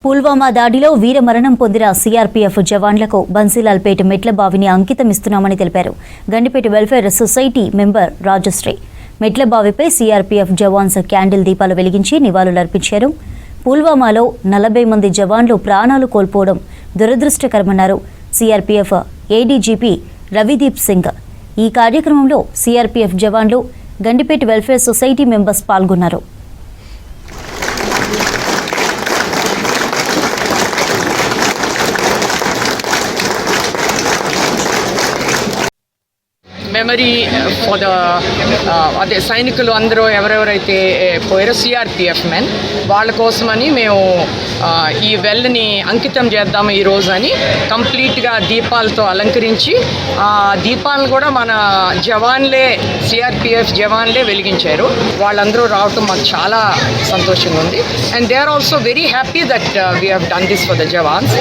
పుల్వామా దాడిలో వీరమరణం పొందిన సీఆర్పీఎఫ్ జవాన్లకు బన్సీలాల్పేట మెట్లబావిని అంకితమిస్తున్నామని తెలిపారు. Gandipet welfare society member Rajashree మెట్లబావిపై సీఆర్పీఎఫ్ జవాన్స్ క్యాండిల్ దీపాలు వెలిగించి నివాళులర్పించారు. పుల్వామాలో 40 మంది జవాన్లు ప్రాణాలు కోల్పోవడం దురదృష్టకరమన్నారు సీఆర్పీఎఫ్ ఏడీజీపీ రవిదీప్ సింగ్. ఈ కార్యక్రమంలో సీఆర్పీఎఫ్ జవాన్లు, గండిపేట వెల్ఫేర్ సొసైటీ మెంబర్స్ పాల్గొన్నారు. మెమరీ ఫర్ ద అదే సైనికులు అందరూ ఎవరెవరైతే పోయారో సిఆర్పిఎఫ్ మెన్ వాళ్ళ కోసమని మేము ఈ వెల్ని అంకితం చేద్దాము ఈరోజు అని కంప్లీట్గా దీపాలతో అలంకరించి ఆ దీపాలను కూడా మన జవాన్లే సిఆర్పిఎఫ్ జవాన్లే వెలిగించారు. వాళ్ళందరూ రావటం మాకు చాలా సంతోషంగా ఉంది. And they are also very happy that we have done this for the jawans.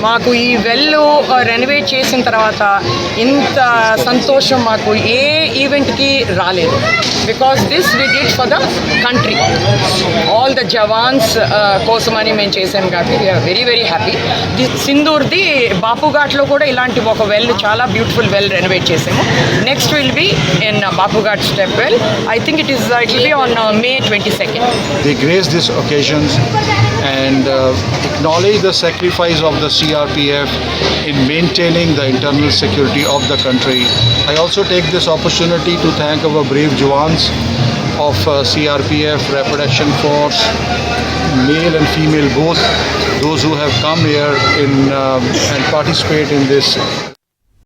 మాకు ఈ వెల్లు రెనోవేట్ చేసిన తర్వాత ఇంత సంతోషం మాకు ఏ ఈవెంట్కి రాలేదు. Because this we did for the country, all the jawans కోసమని మేము చేసాం కాబట్టి వీఆర్ వెరీ వెరీ హ్యాపీ. సింధూర్ది బాపుఘాట్లో కూడా ఇలాంటి ఒక వెల్, చాలా బ్యూటిఫుల్ వెల్ రెనోవేట్ చేసాము. Next will be in Bapughat step well. I think it will be on May 22nd. They grace these occasions and acknowledge the sacrifice of the CRPF in maintaining the internal security of the country. I also take this opportunity to thank our brave Jawans of CRPF, Rapid Action Force, male and female both, those who have come here and participate in this